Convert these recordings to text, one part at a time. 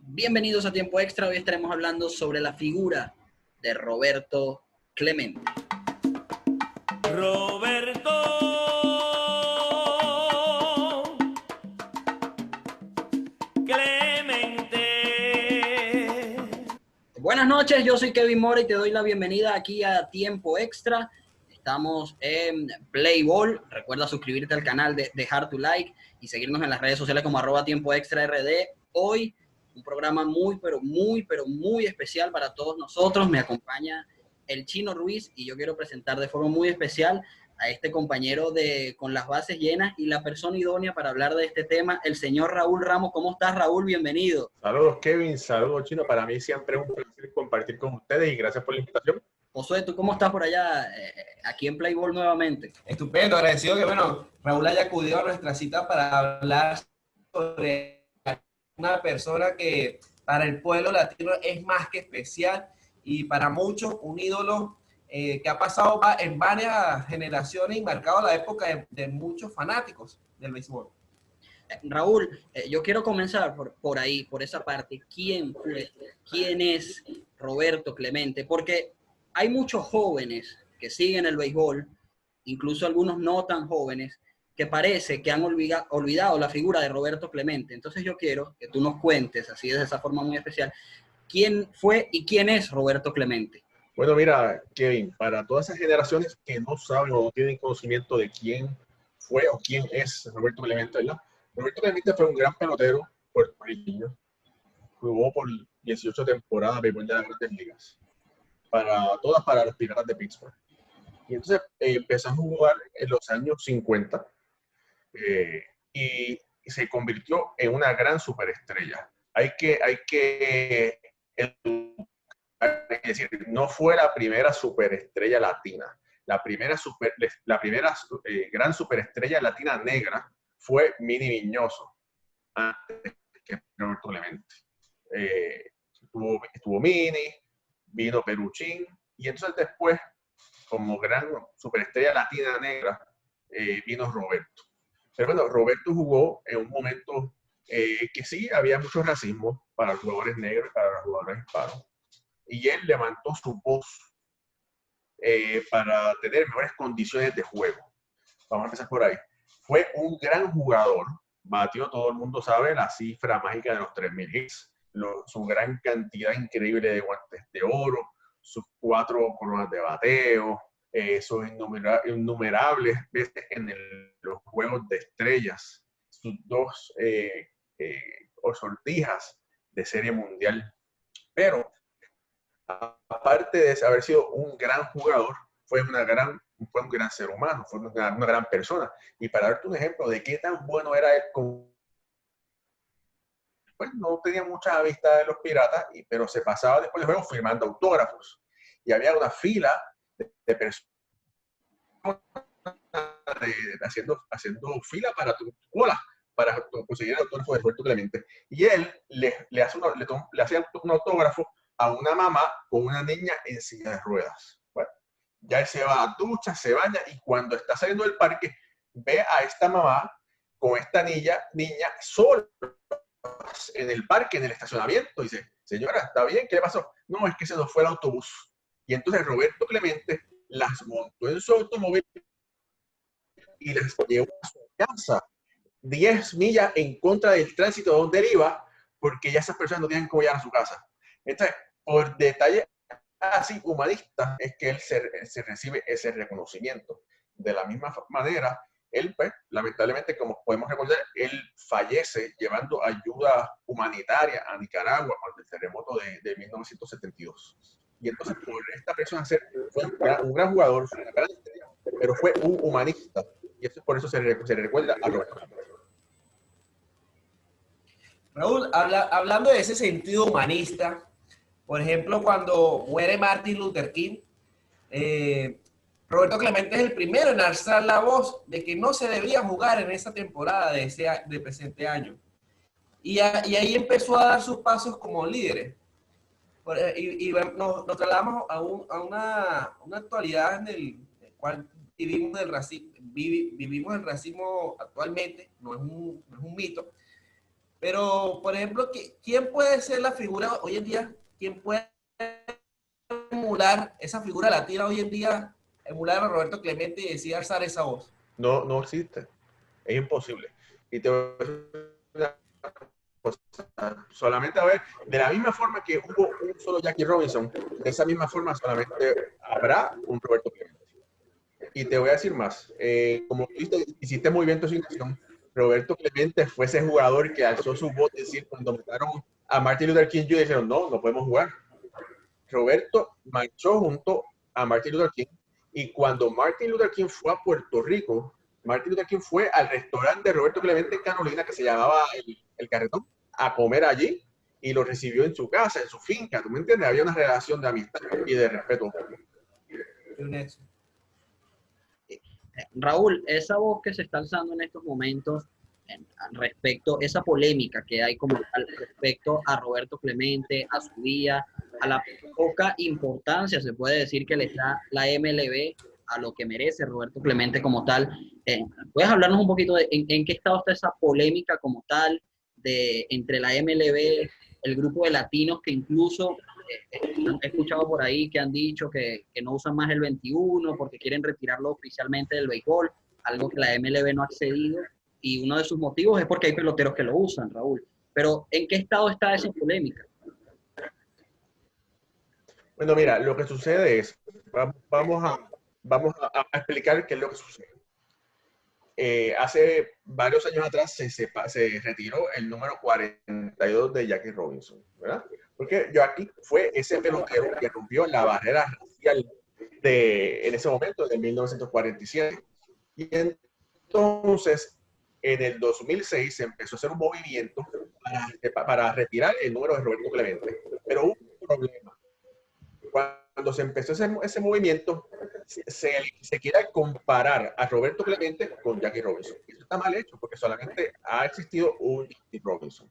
Bienvenidos a Tiempo Extra. Hoy estaremos hablando sobre la figura de Roberto Clemente. Roberto Clemente. Buenas noches, yo soy Kevin Mora y te doy la bienvenida aquí a Tiempo Extra. Estamos en Playball. Recuerda suscribirte al canal, dejar tu like y seguirnos en las redes sociales como @TiempoExtraRD. Hoy un programa muy especial para todos nosotros. Me acompaña el Chino Ruiz y yo quiero presentar de forma muy especial a este compañero con las bases llenas y la persona idónea para hablar de este tema, el señor Raúl Ramos. ¿Cómo estás, Raúl? Bienvenido. Saludos, Kevin. Saludos, Chino. Para mí siempre es un placer compartir con ustedes y gracias por la invitación. Josué, ¿tú cómo estás por allá, aquí en Playball nuevamente? Estupendo, agradecido que, Raúl haya acudido a nuestra cita para hablar sobre una persona que para el pueblo latino es más que especial y para muchos un ídolo que ha pasado en varias generaciones y marcado la época de muchos fanáticos del béisbol. Raúl, yo quiero comenzar por ahí, por esa parte. ¿Quién es Roberto Clemente? Porque hay muchos jóvenes que siguen el béisbol, incluso algunos no tan jóvenes, que parece que han olvidado la figura de Roberto Clemente. Entonces yo quiero que tú nos cuentes, así de esa forma muy especial, quién fue y quién es Roberto Clemente. Bueno, mira, Kevin, para todas esas generaciones que no saben o no tienen conocimiento de quién fue o quién es Roberto Clemente, ¿verdad? Roberto Clemente fue un gran pelotero puertorriqueño. Jugó por 18 temporadas de béisbol de las Grandes Ligas. Para los Piratas de Pittsburgh. Y entonces empezó a jugar en los años 50 y se convirtió en una gran superestrella. Hay que decir, no fue la primera superestrella latina. La primera gran superestrella latina negra fue Minnie Viñoso, antes que Roberto Clemente. Estuvo Minnie, vino Peruchín, y entonces después, como gran superestrella latina negra, vino Roberto. Pero bueno, Roberto jugó en un momento que sí había mucho racismo para los jugadores negros, para los jugadores hispanos, y él levantó su voz para tener mejores condiciones de juego. Vamos a empezar por ahí. Fue un gran jugador, batió, todo el mundo sabe, la cifra mágica de los 3,000 hits, su gran cantidad increíble de guantes de oro, sus 4 coronas de bateo, sus innumerables veces en los juegos de estrellas, sus 2 sortijas de serie mundial. Pero aparte de haber sido un gran jugador, fue un gran ser humano, fue una gran persona. Y para darte un ejemplo de qué tan bueno era él, pues no tenía mucha amistad de los Piratas, pero se pasaba después del juego firmando autógrafos. Y había una fila de personas haciendo fila para tu cola, para conseguir el autógrafo de Roberto Clemente. Y él le hacía un autógrafo a una mamá con una niña en silla de ruedas. Bueno, ya él se va a ducha, se baña y cuando está saliendo del parque ve a esta mamá con esta niña sola en el parque, en el estacionamiento, y dice: señora, ¿está bien? ¿Qué le pasó? No, es que se nos fue el autobús. Y entonces Roberto Clemente las montó en su automóvil y las llevó a su casa 10 millas en contra del tránsito donde él iba, porque ya esas personas no tienen cómo llegar a su casa. Entonces, por detalle así humanista es que él se recibe ese reconocimiento. De la misma manera, él, pues, lamentablemente, como podemos recordar, él fallece llevando ayuda humanitaria a Nicaragua con el terremoto de 1972. Y entonces, por esta persona fue un gran jugador, fue una gran estrella, pero fue un humanista. Y eso, por eso se le recuerda a Roberto. Raúl, hablando de ese sentido humanista, por ejemplo, cuando muere Martin Luther King, Roberto Clemente es el primero en alzar la voz de que no se debía jugar en esa temporada de presente año. Y ahí empezó a dar sus pasos como líderes. Y nos trasladamos a una actualidad en el cual vivimos el racismo actualmente, no es un mito, Pero, por ejemplo, ¿quién puede ser la figura hoy en día? ¿Quién puede emular esa figura latina hoy en día? Emular a Roberto Clemente y decir alzar esa voz. No, no existe. Es imposible. Y te voy a decir una cosa, solamente a ver, de la misma forma que hubo un solo Jackie Robinson, de esa misma forma solamente habrá un Roberto Clemente. Y te voy a decir más, como tú hiciste muy bien tu asignación, Roberto Clemente fue ese jugador que alzó su voz, es decir, cuando mataron a Martin Luther King Jr. dijeron, no, no podemos jugar. Roberto marchó junto a Martin Luther King y cuando Martin Luther King fue a Puerto Rico, Martin Luther King fue al restaurante de Roberto Clemente en Carolina, que se llamaba el Carretón, a comer allí y lo recibió en su casa, en su finca. ¿Tú me entiendes? Había una relación de amistad y de respeto. Raúl, esa voz que se está alzando en estos momentos respecto a esa polémica que hay como tal respecto a Roberto Clemente, a su día, a la poca importancia, se puede decir, que le da la MLB a lo que merece Roberto Clemente como tal. ¿Puedes hablarnos un poquito de en qué estado está esa polémica como tal de entre la MLB, el grupo de latinos que incluso he escuchado por ahí que han dicho que no usan más el 21 porque quieren retirarlo oficialmente del béisbol, algo que la MLB no ha accedido, y uno de sus motivos es porque hay peloteros que lo usan, Raúl. Pero ¿en qué estado está esa polémica? Bueno, mira, lo que sucede es, vamos a explicar qué es lo que sucede. Hace varios años atrás se retiró el número 42 de Jackie Robinson, ¿verdad? Porque Jackie fue ese pelotero que rompió la barrera racial en ese momento, de 1947. Y entonces, en el 2006 se empezó a hacer un movimiento para retirar el número de Roberto Clemente. Pero hubo un problema. Cuando se empezó ese movimiento, se quiere comparar a Roberto Clemente con Jackie Robinson. Eso está mal hecho porque solamente ha existido un Jackie Robinson.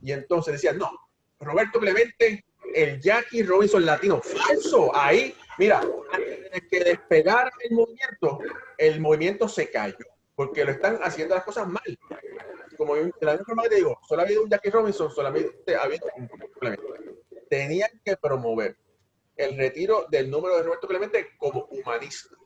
Y entonces decían, no, Roberto Clemente, el Jackie Robinson latino. Falso. Ahí, mira, antes de que despegara el movimiento se cayó porque lo están haciendo las cosas mal. Como de la misma forma que te digo, solo ha habido un Jackie Robinson, solamente ha habido un Clemente. Tenían que promover el retiro del número de Roberto Clemente como humanista,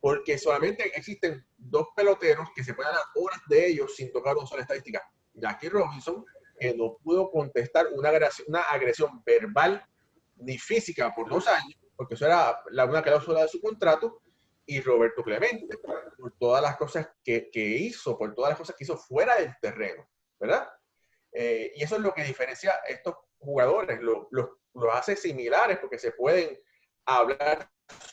porque solamente existen dos peloteros que se pueden dar horas de ellos sin tocar una sola estadística. Jackie Robinson, que no pudo contestar una agresión verbal ni física por 2 años, porque eso era una cláusula de su contrato, y Roberto Clemente, por todas las cosas que hizo, por todas las cosas que hizo fuera del terreno, ¿verdad? Y eso es lo que diferencia a estos jugadores, los hace similares porque se pueden hablar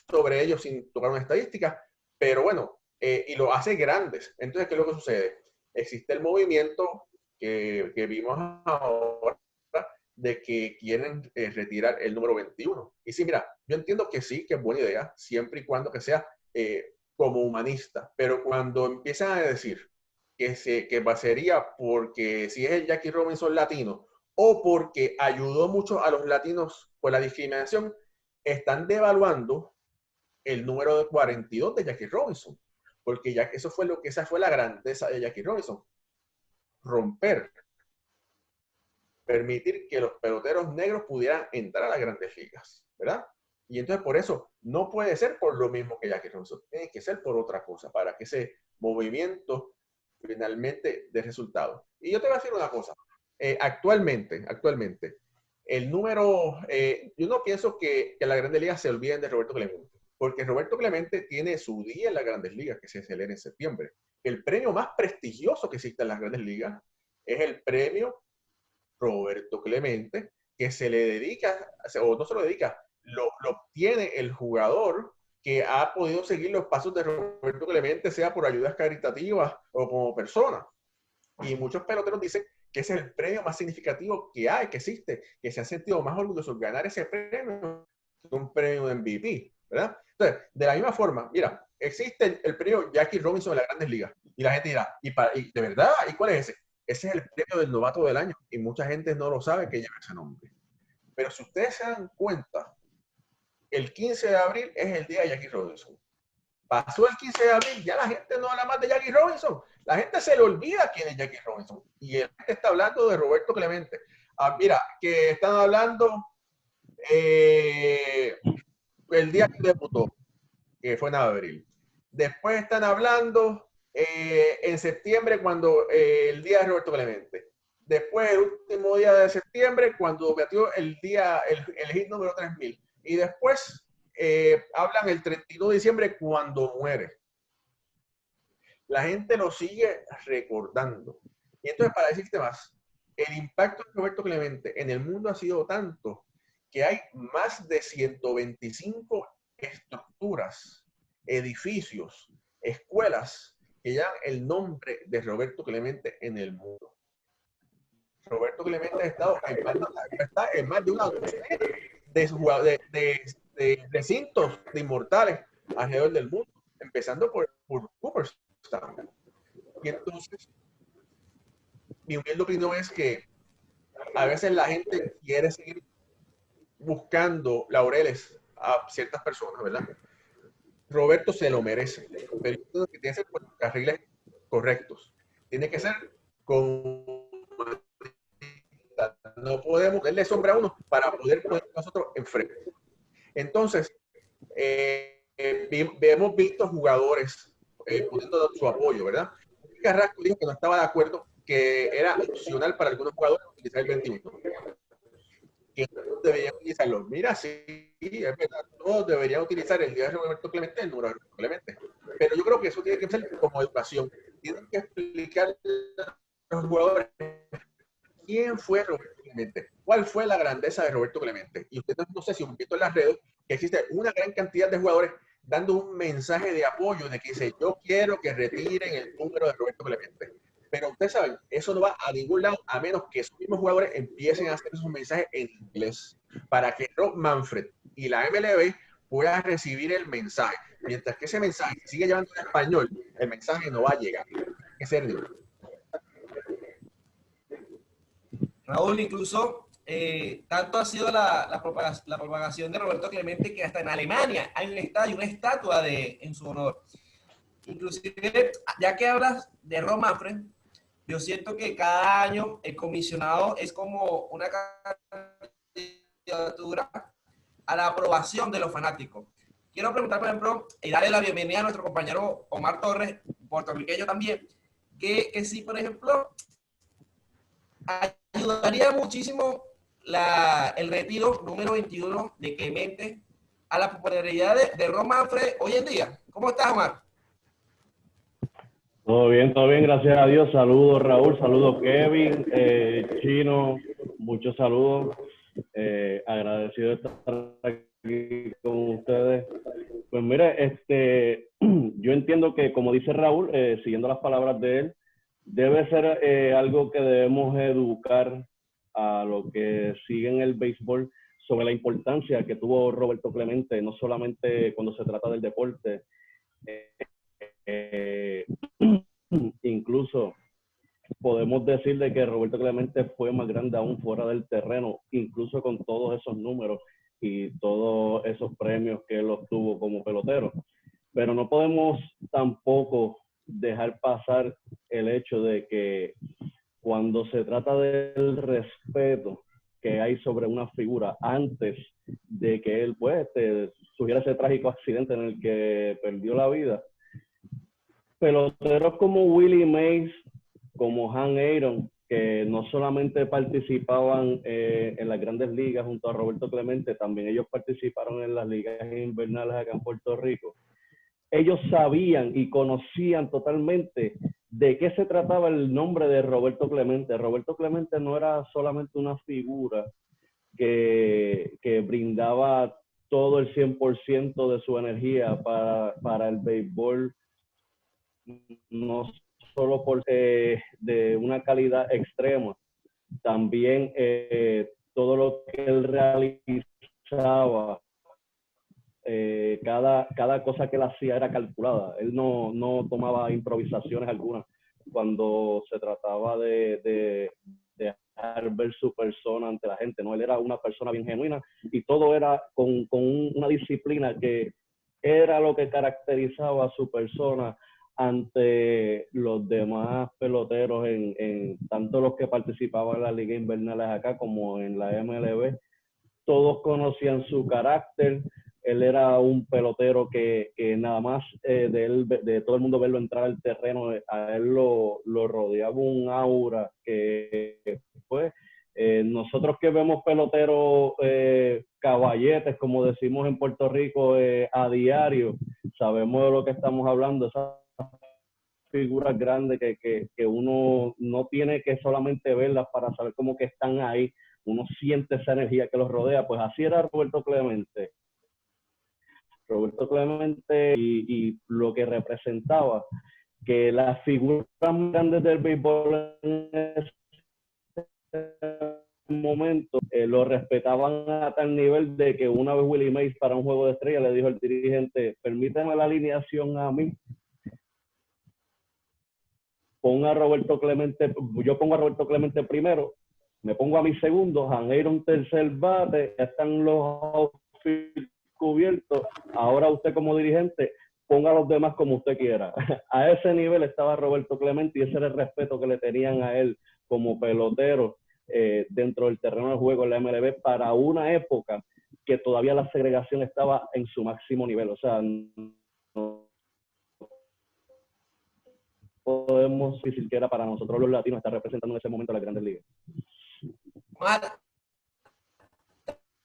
sobre ellos sin tocar una estadística, pero bueno, y lo hace grandes. Entonces, ¿qué es lo que sucede? Existe el movimiento que vimos ahora de que quieren retirar el número 21. Y sí, mira, yo entiendo que sí, que es buena idea, siempre y cuando que sea como humanista, pero cuando empiezan a decir que sería porque si es el Jackie Robinson latino o porque ayudó mucho a los latinos por la discriminación, están devaluando el número de 42 de Jackie Robinson, porque ya esa fue la grandeza de Jackie Robinson, romper, permitir que los peloteros negros pudieran entrar a las grandes ligas, ¿verdad? Y entonces por eso no puede ser por lo mismo que Jackie Robinson, tiene que ser por otra cosa, para que ese movimiento finalmente dé resultado. Y yo te voy a decir una cosa, actualmente, el número, yo no pienso que la Grandes Ligas se olviden de Roberto Clemente, porque Roberto Clemente tiene su día en las Grandes Ligas, que se celebra en septiembre. El premio más prestigioso que existe en las Grandes Ligas es el premio Roberto Clemente, que se le dedica, o no se lo dedica, lo obtiene el jugador que ha podido seguir los pasos de Roberto Clemente, sea por ayudas caritativas o como persona. Y muchos peloteros dicen que ese es el premio más significativo que hay, que existe, que se han sentido más orgullosos de ganar ese premio que un premio de MVP, ¿verdad? Entonces, de la misma forma, mira, existe el premio Jackie Robinson de las Grandes Ligas. Y la gente dirá, ¿y de verdad? ¿Y cuál es ese? Ese es el premio del novato del año. Y mucha gente no lo sabe que lleva ese nombre. Pero si ustedes se dan cuenta, el 15 de abril es el día de Jackie Robinson. Pasó el 15 de abril, ya la gente no habla más de Jackie Robinson. La gente se le olvida quién es Jackie Robinson. Y él está hablando de Roberto Clemente. Mira, que están hablando el día que debutó, que fue en abril. Después están hablando en septiembre, cuando el día de Roberto Clemente. Después, el último día de septiembre, cuando batió el hit número 3000. Y después hablan el 31 de diciembre, cuando muere. La gente lo sigue recordando. Y entonces, para decirte más, el impacto de Roberto Clemente en el mundo ha sido tanto que hay más de 125 estructuras, edificios, escuelas que llevan el nombre de Roberto Clemente en el mundo. Roberto Clemente ha estado en más de una docena de recintos de inmortales alrededor del mundo, empezando por Cooperstown. Y entonces, mi humilde opinión es que a veces la gente quiere seguir buscando laureles a ciertas personas, ¿verdad? Roberto se lo merece, pero tiene que ser por carriles correctos. Tiene que ser con... No podemos darle sombra a uno para poder poner nosotros enfrente. Entonces, hemos visto jugadores poniendo su apoyo, ¿verdad? Carrasco dijo que no estaba de acuerdo, que era opcional para algunos jugadores utilizar el 21. Que todos deberían utilizarlo. Mira, sí, es verdad, todos deberían utilizar el día de Roberto Clemente, el número de Roberto Clemente. Pero yo creo que eso tiene que ser como educación. Tienen que explicar a los jugadores quién fue Roberto Clemente, cuál fue la grandeza de Roberto Clemente. Y ustedes no sé si han visto en las redes que existe una gran cantidad de jugadores dando un mensaje de apoyo de que dice, yo quiero que retiren el número de Roberto Clemente. Pero ustedes saben, eso no va a ningún lado a menos que esos mismos jugadores empiecen a hacer esos mensajes en inglés para que Rob Manfred y la MLB puedan recibir el mensaje. Mientras que ese mensaje sigue llevando en español, el mensaje no va a llegar. Es serio. Raúl, incluso tanto ha sido la propagación de Roberto Clemente que hasta en Alemania hay un estadio, una estatua en su honor. Inclusive, ya que hablas de Rob Manfred, yo siento que cada año el comisionado es como una candidatura a la aprobación de los fanáticos. Quiero preguntar, por ejemplo, y darle la bienvenida a nuestro compañero Omar Torres, puertorriqueño también, que si, por ejemplo, ayudaría muchísimo el retiro número 21 de Clemente a la popularidad de Rob Manfred hoy en día. ¿Cómo estás, Omar? Todo bien, gracias a Dios. Saludos, Raúl, saludos, Kevin, Chino, muchos saludos. Agradecido de estar aquí con ustedes. Pues mire, yo entiendo que, como dice Raúl, siguiendo las palabras de él, debe ser algo que debemos educar a los que siguen el béisbol sobre la importancia que tuvo Roberto Clemente, no solamente cuando se trata del deporte, incluso podemos decir de que Roberto Clemente fue más grande aún fuera del terreno, incluso con todos esos números y todos esos premios que él obtuvo como pelotero. Pero no podemos tampoco dejar pasar el hecho de que cuando se trata del respeto que hay sobre una figura antes de que él pues sufriera ese trágico accidente en el que perdió la vida, peloteros como Willie Mays, como Hank Aaron, que no solamente participaban en las grandes ligas junto a Roberto Clemente, también ellos participaron en las ligas invernales acá en Puerto Rico. Ellos sabían y conocían totalmente de qué se trataba el nombre de Roberto Clemente. Roberto Clemente no era solamente una figura que brindaba todo el 100% de su energía para el béisbol, no solo por de una calidad extrema, también todo lo que él realizaba, cada cosa que él hacía era calculada. Él no tomaba improvisaciones algunas cuando se trataba de dejar ver su persona ante la gente, ¿no? Él era una persona bien genuina y todo era con una disciplina que era lo que caracterizaba a su persona ante los demás peloteros, tanto los que participaban en las ligas invernales acá como en la MLB. Todos conocían su carácter. Él era un pelotero que nada más de todo el mundo verlo entrar al terreno, a él lo rodeaba un aura que pues nosotros que vemos peloteros caballetes, como decimos en Puerto Rico, a diario, sabemos de lo que estamos hablando. Esas figuras grandes que uno no tiene que solamente verlas para saber cómo que están ahí, uno siente esa energía que los rodea. Pues así era Roberto Clemente. Roberto Clemente y lo que representaba, que las figuras más grandes del béisbol en ese momento lo respetaban a tal nivel de que una vez Willie Mays, para un juego de estrellas, le dijo al dirigente: permítame la alineación a mí, ponga a Roberto Clemente, yo pongo a Roberto Clemente primero, me pongo a mi segundo, Han Aaron tercer bate, ya están los outfield cubiertos, ahora usted como dirigente ponga a los demás como usted quiera. A ese nivel estaba Roberto Clemente, y ese era el respeto que le tenían a él como pelotero dentro del terreno de juego en la MLB, para una época que todavía la segregación estaba en su máximo nivel. O sea, no podemos decir que era para nosotros los latinos estar representando en ese momento a las grandes ligas.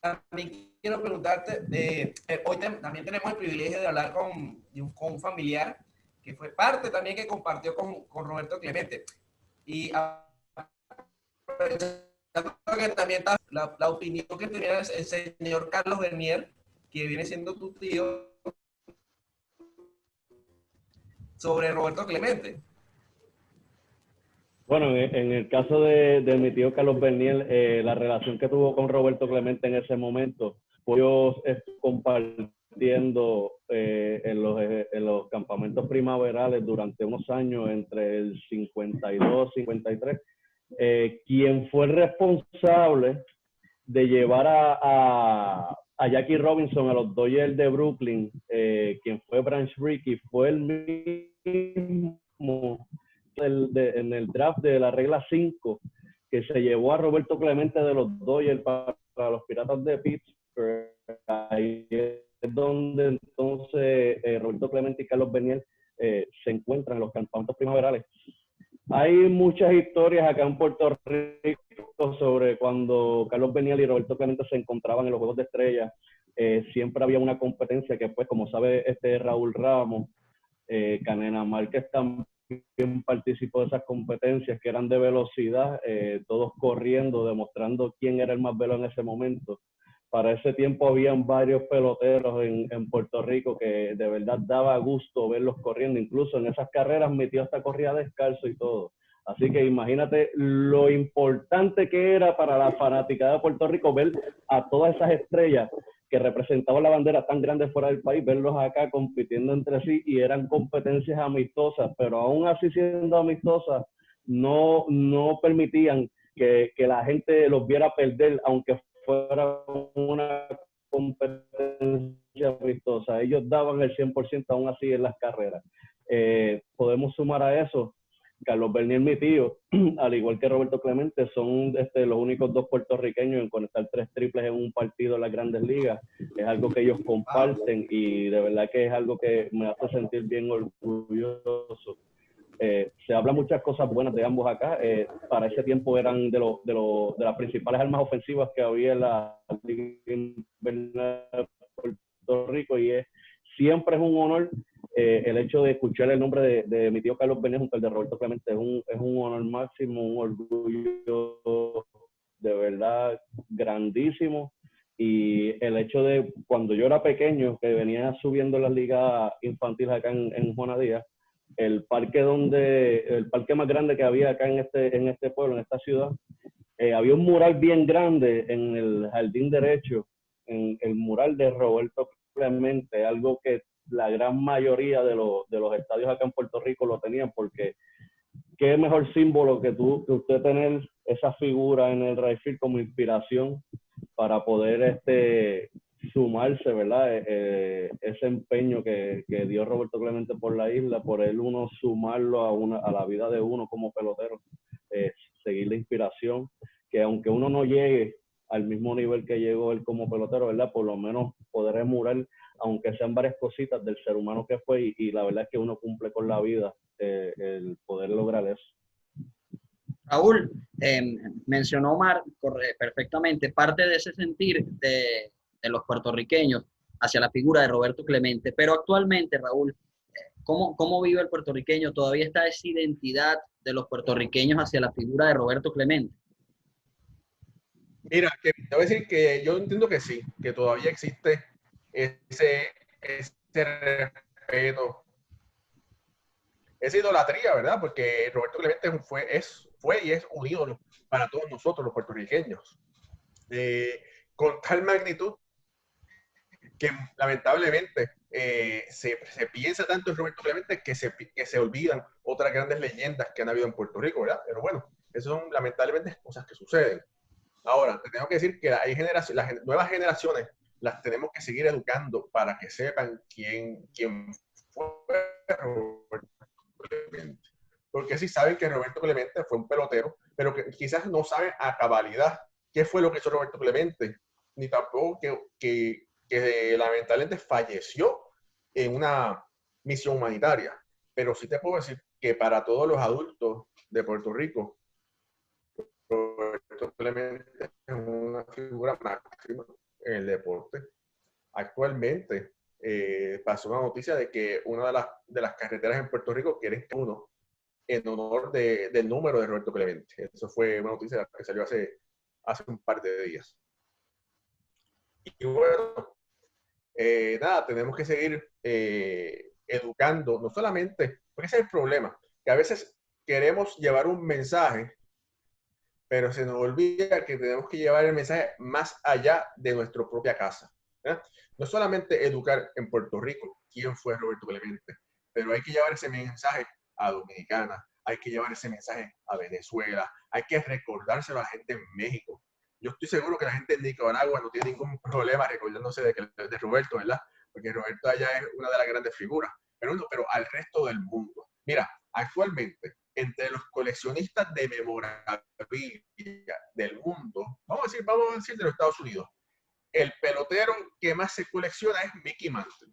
También quiero preguntarte, hoy también tenemos el privilegio de hablar con un familiar que fue parte también, que compartió con Roberto Clemente. Y que también la opinión que tenía el señor Carlos Bernier, que viene siendo tu tío, sobre Roberto Clemente. Bueno, en el caso de mi tío Carlos Bernier, la relación que tuvo con Roberto Clemente en ese momento, pues ellos compartiendo en los campamentos primaverales durante unos años, entre el 52 y 53, quien fue el responsable de llevar a Jackie Robinson a los Dodgers de Brooklyn, quien fue Branch Rickey, fue el mismo en el draft de la regla 5, que se llevó a Roberto Clemente de los Dodgers para los Piratas de Pittsburgh. Ahí es donde entonces Roberto Clemente y Carlos Bernier se encuentran en los campamentos primaverales. Hay muchas historias acá en Puerto Rico sobre cuando Carlos Bernier y Roberto Clemente se encontraban en los Juegos de Estrellas. Siempre había una competencia que, pues, como sabe Raúl Ramos, Canena Márquez también participó de esas competencias que eran de velocidad, todos corriendo, demostrando quién era el más veloz en ese momento. Para ese tiempo habían varios peloteros en Puerto Rico que de verdad daba gusto verlos corriendo. Incluso en esas carreras mi tío hasta corría descalzo y todo. Así que imagínate lo importante que era para la fanaticada de Puerto Rico ver a todas esas estrellas que representaban la bandera tan grande fuera del país, verlos acá compitiendo entre sí, y eran competencias amistosas, pero aún así siendo amistosas, no permitían que la gente los viera perder, aunque fuera una competencia amistosa. Ellos daban el 100% aún así en las carreras. Podemos sumar a eso Carlos Bernier, mi tío, al igual que Roberto Clemente, son los únicos dos puertorriqueños en conectar 3 triples en un partido en las Grandes Ligas. Es algo que ellos comparten y de verdad que es algo que me hace sentir bien orgulloso. Se habla muchas cosas buenas de ambos acá. Para ese tiempo eran de las principales armas ofensivas que había en la Liga Invernal de Puerto Rico, y siempre es un honor el hecho de escuchar el nombre de mi tío Carlos Bernier junto al de Roberto Clemente. Es un honor máximo, un orgullo de verdad grandísimo. Y el hecho de cuando yo era pequeño, que venía subiendo las ligas infantiles acá en Juana Díaz, el parque más grande que había acá en este pueblo, en esta ciudad, había un mural bien grande en el jardín derecho, en el mural de Roberto Clemente, algo que la gran mayoría de los estadios acá en Puerto Rico lo tenían, porque qué mejor símbolo que usted tener esa figura en el right field como inspiración para poder sumarse, ¿verdad? Ese empeño que dio Roberto Clemente por la isla, por él uno sumarlo a la vida de uno como pelotero, seguir la inspiración, que aunque uno no llegue al mismo nivel que llegó él como pelotero, ¿verdad? Por lo menos poder emular, aunque sean varias cositas del ser humano que fue, y la verdad es que uno cumple con la vida el poder lograr eso. Raúl, mencionó Omar perfectamente parte de ese sentir de los puertorriqueños hacia la figura de Roberto Clemente, pero actualmente, Raúl, ¿cómo vive el puertorriqueño? ¿Todavía está esa identidad de los puertorriqueños hacia la figura de Roberto Clemente? Mira, te voy a decir que yo entiendo que sí, que todavía existe ese respeto, esa idolatría, ¿verdad? Porque Roberto Clemente fue y es un ídolo para todos nosotros los puertorriqueños. Con tal magnitud que lamentablemente se piensa tanto en Roberto Clemente que se olvidan otras grandes leyendas que han habido en Puerto Rico, ¿verdad? Pero bueno, esas son lamentablemente cosas que suceden. Ahora, te tengo que decir que las nuevas generaciones las tenemos que seguir educando para que sepan quién fue Roberto Clemente. Porque sí saben que Roberto Clemente fue un pelotero, pero que quizás no saben a cabalidad qué fue lo que hizo Roberto Clemente, ni tampoco que lamentablemente falleció en una misión humanitaria. Pero sí te puedo decir que para todos los adultos de Puerto Rico, Roberto Clemente es una figura máxima en el deporte. Actualmente pasó una noticia de que una de las carreteras en Puerto Rico quiere uno en honor del número de Roberto Clemente. Eso fue una noticia que salió hace un par de días. Y bueno, nada, tenemos que seguir educando, no solamente, porque ese es el problema, que a veces queremos llevar un mensaje, pero se nos olvida que tenemos que llevar el mensaje más allá de nuestra propia casa. No solamente educar en Puerto Rico quién fue Roberto Clemente, pero hay que llevar ese mensaje a Dominicana, hay que llevar ese mensaje a Venezuela, hay que recordárselo a la gente en México. Yo estoy seguro que la gente en Nicaragua no tiene ningún problema recordándose de Roberto, ¿verdad? Porque Roberto allá es una de las grandes figuras. Pero al resto del mundo. Mira, actualmente, entre los coleccionistas de memorabilia del mundo, vamos a decir de los Estados Unidos, el pelotero que más se colecciona es Mickey Mantle,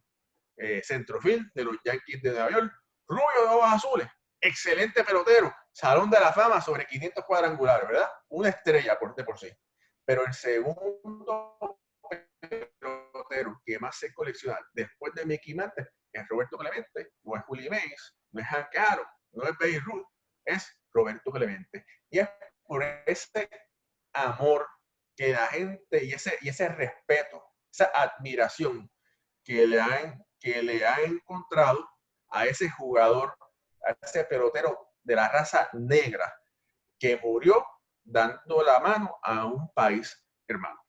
centrofield de los Yankees de Nueva York, rubio de ojos azules, excelente pelotero, Salón de la Fama sobre 500 cuadrangulares, ¿verdad? Una estrella por sí. Pero el segundo pelotero que más se colecciona después de Mickey Mantle es Roberto Clemente, no es Willie Mays, no es Hank Aaron, no es Babe Ruth, es Roberto Clemente. Y es por ese amor que la gente y ese respeto, esa admiración que le ha encontrado a ese jugador, a ese pelotero de la raza negra que murió dando la mano a un país hermano.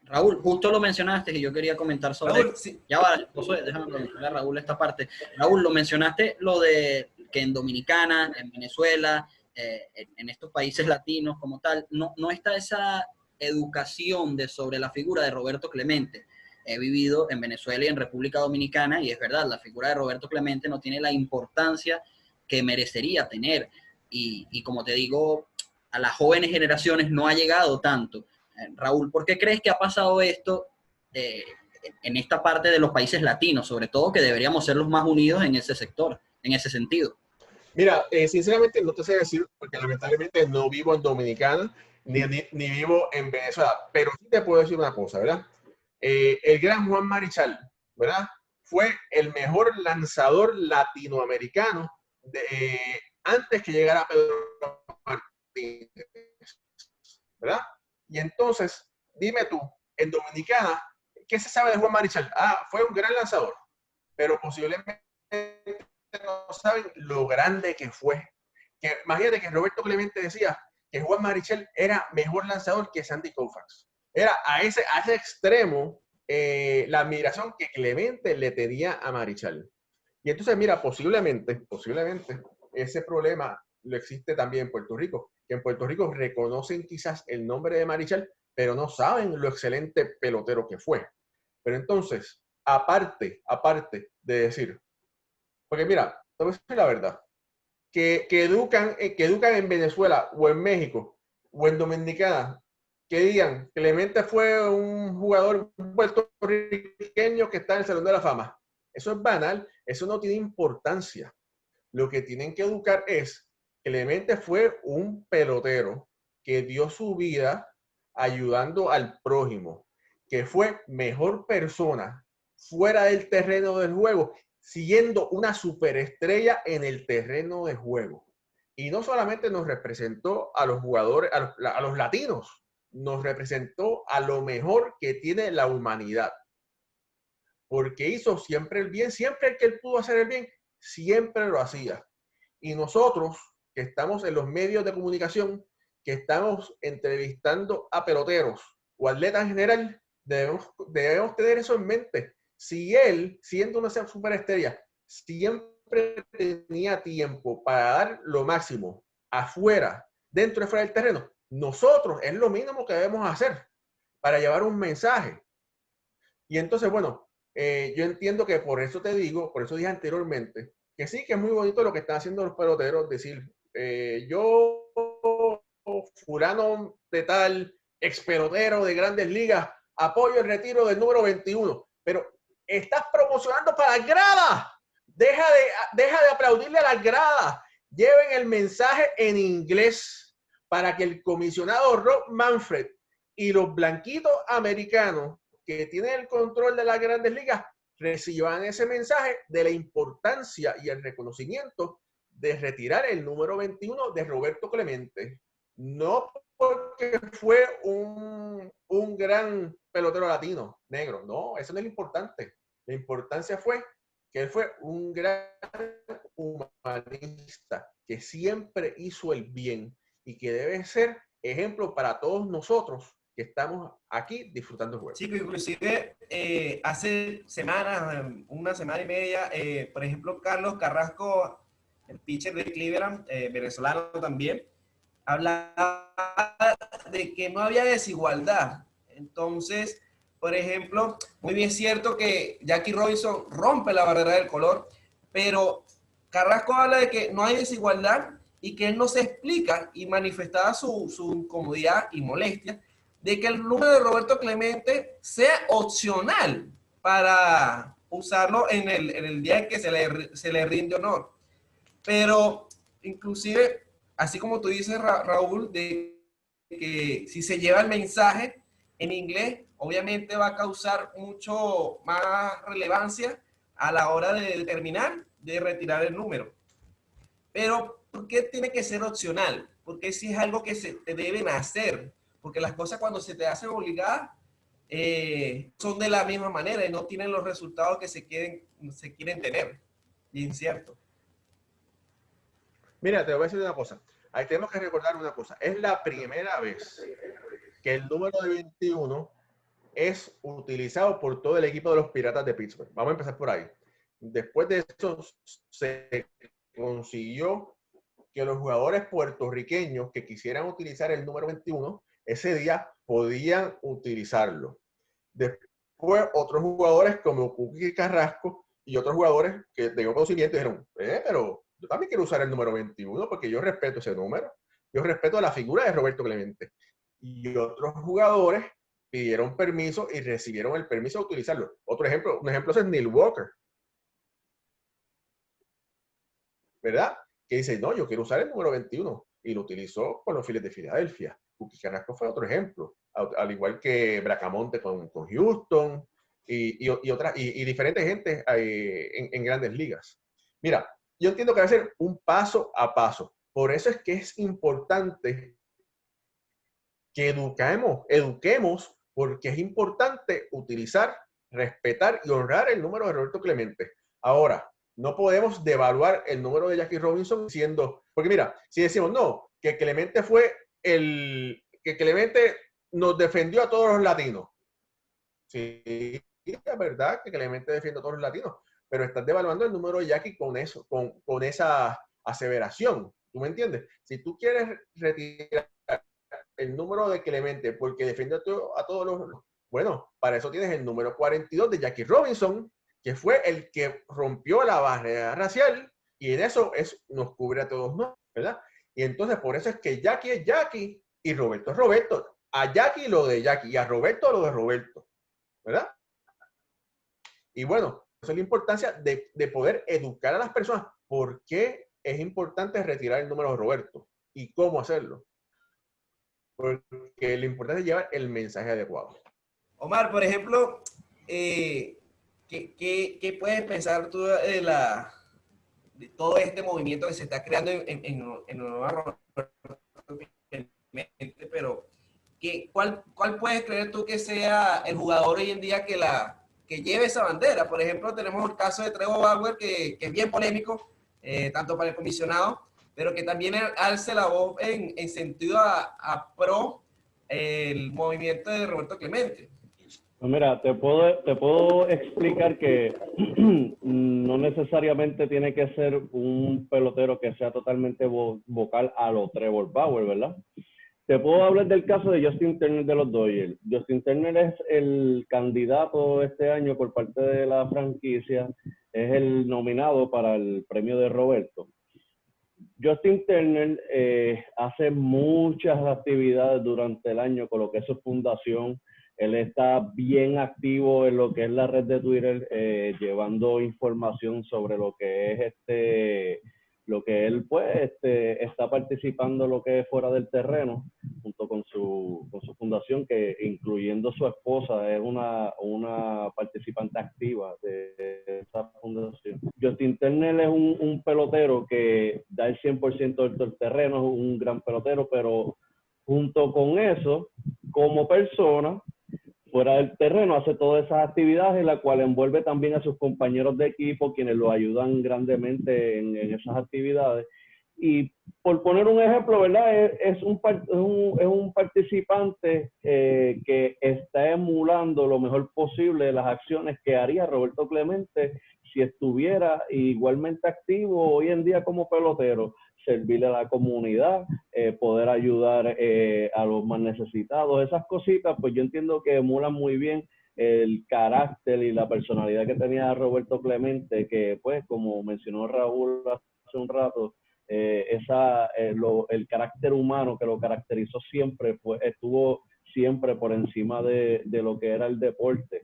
Raúl, justo lo mencionaste y yo quería comentar sobre... Raúl, sí. Ya va, Josué, déjame comentarle a Raúl esta parte. Raúl, lo mencionaste, lo de que en Dominicana, en Venezuela, en estos países latinos como tal, no está esa educación sobre la figura de Roberto Clemente. He vivido en Venezuela y en República Dominicana y es verdad, la figura de Roberto Clemente no tiene la importancia que merecería tener. Y como te digo, a las jóvenes generaciones no ha llegado tanto. Raúl, ¿por qué crees que ha pasado esto en esta parte de los países latinos, sobre todo que deberíamos ser los más unidos en ese sector, en ese sentido? Mira, sinceramente no te sé decir, porque lamentablemente no vivo en Dominicana, ni vivo en Venezuela, pero sí te puedo decir una cosa, ¿verdad? El gran Juan Marichal, ¿verdad? Fue el mejor lanzador latinoamericano antes que llegara Pedro Martínez, ¿verdad? Y entonces, dime tú, en Dominicana, ¿qué se sabe de Juan Marichal? Fue un gran lanzador, pero posiblemente no saben lo grande que fue. Que, imagínate que Roberto Clemente decía que Juan Marichal era mejor lanzador que Sandy Koufax. Era a ese extremo la admiración que Clemente le tenía a Marichal. Y entonces, mira, posiblemente ese problema lo existe también en Puerto Rico, que en Puerto Rico reconocen quizás el nombre de Marichal, pero no saben lo excelente pelotero que fue. Pero entonces, aparte de decir, porque mira, te voy a decir la verdad, que educan en Venezuela o en México o en Dominicana, que digan Clemente fue un jugador puertorriqueño que está en el Salón de la Fama. Eso es banal, eso no tiene importancia. Lo que tienen que educar es, Clemente fue un pelotero que dio su vida ayudando al prójimo, que fue mejor persona fuera del terreno del juego, siendo una superestrella en el terreno de juego. Y no solamente nos representó a los jugadores, a los latinos, nos representó a lo mejor que tiene la humanidad. Porque hizo siempre el bien, siempre que él pudo hacer el bien, siempre lo hacía. Y nosotros, que estamos en los medios de comunicación, que estamos entrevistando a peloteros o atletas en general, debemos tener eso en mente. Si él, siendo una superestrella, siempre tenía tiempo para dar lo máximo afuera, dentro y fuera del terreno, nosotros es lo mínimo que debemos hacer para llevar un mensaje. Y entonces, bueno, yo entiendo que por eso te digo, por eso dije anteriormente, que sí, que es muy bonito lo que están haciendo los peloteros, decir, yo, fulano de tal, ex pelotero de Grandes Ligas, apoyo el retiro del número 21, pero estás promocionando para las gradas, deja de aplaudirle a las gradas, lleven el mensaje en inglés para que el comisionado Rob Manfred y los blanquitos americanos que tienen el control de las Grandes Ligas reciban ese mensaje de la importancia y el reconocimiento de retirar el número 21 de Roberto Clemente. No porque fue un gran pelotero latino, negro, no, eso no es lo importante. La importancia fue que él fue un gran humanista que siempre hizo el bien y que debe ser ejemplo para todos nosotros que estamos aquí disfrutando el juego. Sí, inclusive hace semanas, una semana y media, por ejemplo, Carlos Carrasco, el pitcher de Cleveland, venezolano también, hablaba de que no había desigualdad. Entonces, por ejemplo, muy bien cierto que Jackie Robinson rompe la barrera del color, pero Carrasco habla de que no hay desigualdad y que él no se explica y manifestaba su incomodidad y molestia de que el número de Roberto Clemente sea opcional para usarlo en el día en que se le rinde honor. Pero inclusive, así como tú dices, Raúl, de que si se lleva el mensaje en inglés, obviamente va a causar mucho más relevancia a la hora de determinar, de retirar el número. Pero, ¿por qué tiene que ser opcional? Porque si es algo que se te deben hacer. Porque las cosas cuando se te hacen obligadas son de la misma manera y no tienen los resultados que se quieren tener. Bien cierto. Mira, te voy a decir una cosa. Ahí tenemos que recordar una cosa. Es la primera vez que el número de 21 es utilizado por todo el equipo de los Piratas de Pittsburgh. Vamos a empezar por ahí. Después de eso se consiguió que los jugadores puertorriqueños que quisieran utilizar el número 21 ese día podían utilizarlo. Después otros jugadores como Cookie Carrasco y otros jugadores que tenían conocimiento dijeron, pero yo también quiero usar el número 21 porque yo respeto ese número, yo respeto la figura de Roberto Clemente. Y otros jugadores pidieron permiso y recibieron el permiso de utilizarlo. Un ejemplo es Neil Walker, ¿verdad? Que dice, no, yo quiero usar el número 21 y lo utilizó con los Phillies de Filadelfia. Cookie Carrasco fue otro ejemplo, al igual que Bracamonte con Houston y diferentes gente en Grandes Ligas. Mira, yo entiendo que va a ser un paso a paso. Por eso es que es importante que eduquemos, porque es importante utilizar, respetar y honrar el número de Roberto Clemente. Ahora, no podemos devaluar el número de Jackie Robinson diciendo, porque mira, si decimos no, que Clemente que Clemente nos defendió a todos los latinos. Sí, es verdad que Clemente defiende a todos los latinos, pero estás devaluando el número de Jackie con eso, con esa aseveración. ¿Tú me entiendes? Si tú quieres retirar el número de Clemente porque defiende a todos los... Bueno, para eso tienes el número 42 de Jackie Robinson, que fue el que rompió la barrera racial, y en eso nos cubre a todos, ¿no? ¿Verdad? Y entonces por eso es que Jackie es Jackie y Roberto es Roberto. A Jackie lo de Jackie y a Roberto lo de Roberto, ¿verdad? Y bueno, esa es la importancia de poder educar a las personas. ¿Por qué es importante retirar el número de Roberto? ¿Y cómo hacerlo? Porque lo importante es llevar el mensaje adecuado. Omar, por ejemplo, ¿qué puedes pensar tú de todo este movimiento que se está creando en Nueva York? Pero, ¿cuál puedes creer tú que sea el jugador hoy en día que lleve esa bandera? Por ejemplo, tenemos el caso de Trevor Bauer, que es bien polémico, tanto para el comisionado, pero que también alce la voz en sentido a pro el movimiento de Roberto Clemente. Pues mira, te puedo explicar que no necesariamente tiene que ser un pelotero que sea totalmente vocal a lo Trevor Bauer, ¿verdad? Te puedo hablar del caso de Justin Turner de los Dodgers. Justin Turner es el candidato este año por parte de la franquicia, es el nominado para el premio de Roberto. Justin Turner hace muchas actividades durante el año con lo que es su fundación. Él está bien activo en lo que es la red de Twitter, llevando información sobre lo que es lo que él pues está participando lo que es fuera del terreno, junto con su fundación, que incluyendo su esposa es una participante activa de esa fundación. Justin Turner es un pelotero que da el 100% del terreno, es un gran pelotero, pero junto con eso, como persona, fuera del terreno, hace todas esas actividades en las cuales envuelve también a sus compañeros de equipo, quienes lo ayudan grandemente en esas actividades. Y por poner un ejemplo, ¿verdad? Es un participante que está emulando lo mejor posible las acciones que haría Roberto Clemente si estuviera igualmente activo hoy en día como pelotero, servirle a la comunidad, poder ayudar a los más necesitados. Esas cositas, pues yo entiendo que emulan muy bien el carácter y la personalidad que tenía Roberto Clemente, que pues como mencionó Raúl hace un rato, el carácter humano que lo caracterizó siempre, pues estuvo siempre por encima de lo que era el deporte.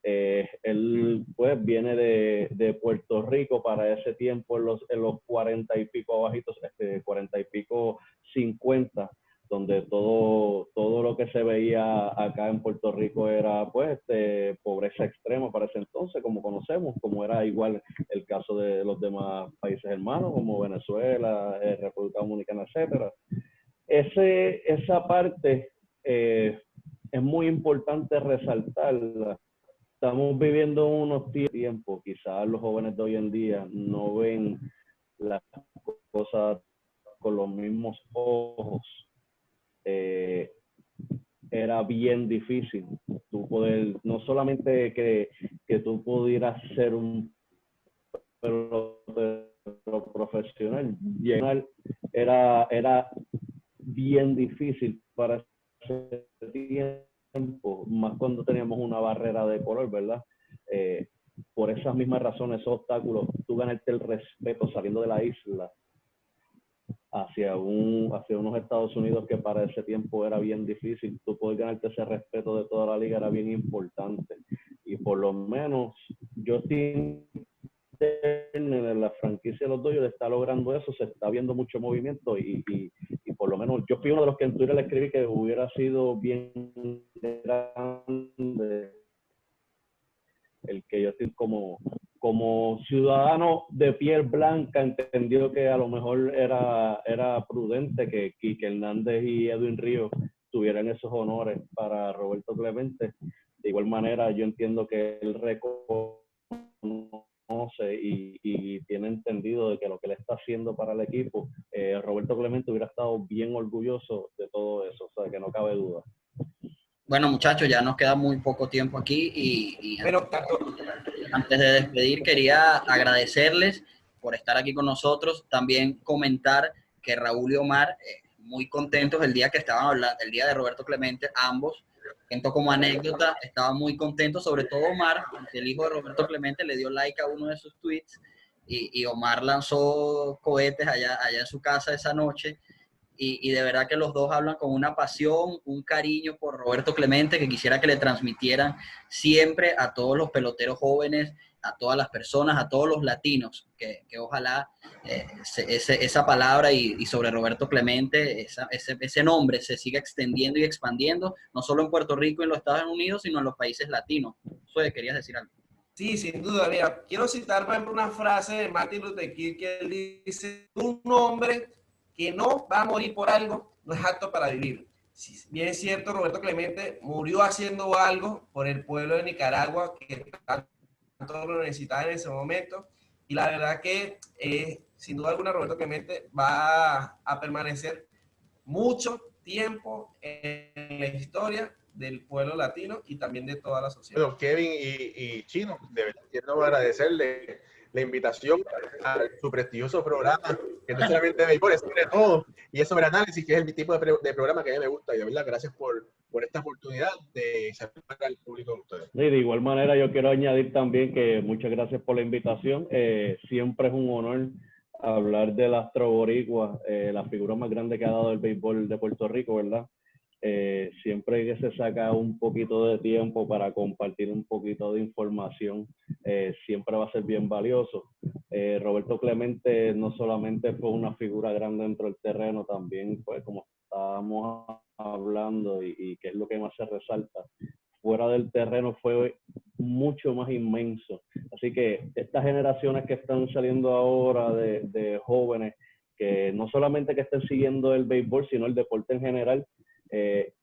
Él pues viene de Puerto Rico para ese tiempo en los 40 y pico abajitos, 40 y pico 50, donde todo lo que se veía acá en Puerto Rico era pues pobreza extrema para ese entonces, como conocemos, como era igual el caso de los demás países hermanos, como Venezuela, República Dominicana, etcétera. Esa parte es muy importante resaltarla. Estamos viviendo unos tiempos, quizás los jóvenes de hoy en día no ven las cosas con los mismos ojos. Era bien difícil tú poder, no solamente que tú pudieras ser un profesional, llegar era bien difícil para ese tiempo, más cuando teníamos una barrera de color, ¿verdad? Por esas mismas razones, esos obstáculos, tú ganarte el respeto saliendo de la isla hacia unos Estados Unidos que para ese tiempo era bien difícil, tú poder ganarte ese respeto de toda la liga era bien importante. Y por lo menos Justin en la franquicia de los Dodgers está logrando eso, se está viendo mucho movimiento y por lo menos yo fui uno de los que en Twitter le escribí que hubiera sido bien grande el que yo estoy como ciudadano de piel blanca entendió que a lo mejor era prudente que Quique Hernández y Edwin Ríos tuvieran esos honores para Roberto Clemente. De igual manera yo entiendo que el reconoce y tiene entendido de que lo que le está haciendo para el equipo, Roberto Clemente hubiera estado bien orgulloso de todo eso, o sea que no cabe duda. Bueno, muchachos, ya nos queda muy poco tiempo aquí y antes de despedir quería agradecerles por estar aquí con nosotros, también comentar que Raúl y Omar muy contentos el día que estaban hablando, el día de Roberto Clemente, ambos. Cuento como anécdota, estaban muy contentos, sobre todo Omar, porque el hijo de Roberto Clemente le dio like a uno de sus tweets y Omar lanzó cohetes allá en su casa esa noche. Y de verdad que los dos hablan con una pasión, un cariño por Roberto Clemente que quisiera que le transmitieran siempre a todos los peloteros jóvenes, a todas las personas, a todos los latinos, que ojalá esa palabra y sobre Roberto Clemente, ese nombre se siga extendiendo y expandiendo, no solo en Puerto Rico y en los Estados Unidos, sino en los países latinos. Eso querías decir algo. Sí, sin duda. Mira, quiero citar, por ejemplo, una frase de Martin Luther King que él dice: un hombre que no va a morir por algo no es apto para vivir. Si bien es cierto, Roberto Clemente murió haciendo algo por el pueblo de Nicaragua que tanto lo necesitaba en ese momento, y la verdad que sin duda alguna Roberto Clemente va a permanecer mucho tiempo en la historia del pueblo latino y también de toda la sociedad. Bueno, Kevin y Chino, de verdad quiero agradecerle la invitación a su prestigioso programa, que no solamente de béisbol, es sobre todo, y es sobre análisis, que es el tipo de programa que a mí me gusta. Y de verdad, gracias por esta oportunidad de servir al público de ustedes. Sí, de igual manera, yo quiero añadir también que muchas gracias por la invitación. Siempre es un honor hablar del Astro Boricua, la figura más grande que ha dado el béisbol de Puerto Rico, ¿verdad? Siempre que se saca un poquito de tiempo para compartir un poquito de información, siempre va a ser bien valioso. Roberto Clemente no solamente fue una figura grande dentro del terreno, también fue, como estábamos hablando y que es lo que más se resalta, fuera del terreno fue mucho más inmenso. Así que estas generaciones que están saliendo ahora de jóvenes, que no solamente que estén siguiendo el béisbol, sino el deporte en general,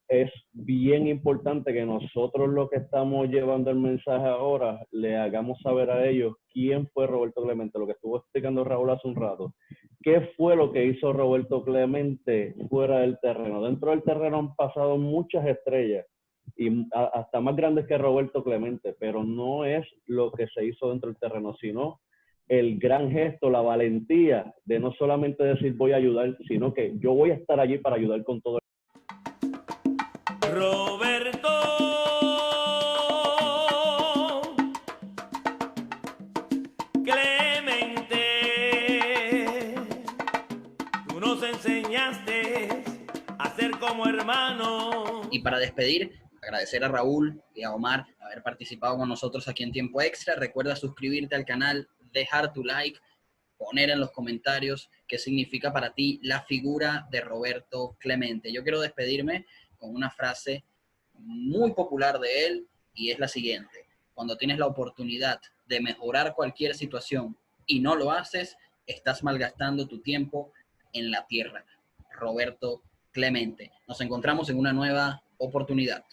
es bien importante que nosotros, los que estamos llevando el mensaje ahora, le hagamos saber a ellos quién fue Roberto Clemente, lo que estuvo explicando Raúl hace un rato. ¿Qué fue lo que hizo Roberto Clemente fuera del terreno? Dentro del terreno han pasado muchas estrellas, y hasta más grandes que Roberto Clemente, pero no es lo que se hizo dentro del terreno, sino el gran gesto, la valentía de no solamente decir voy a ayudar, sino que yo voy a estar allí para ayudar con todo. Roberto Clemente, tú nos enseñaste a ser como hermanos. Y para despedir, agradecer a Raúl y a Omar haber participado con nosotros aquí en Tiempo Extra. Recuerda suscribirte al canal, dejar tu like, poner en los comentarios qué significa para ti la figura de Roberto Clemente. Yo quiero despedirme con una frase muy popular de él y es la siguiente: cuando tienes la oportunidad de mejorar cualquier situación y no lo haces, estás malgastando tu tiempo en la tierra. Roberto Clemente. Nos encontramos en una nueva oportunidad.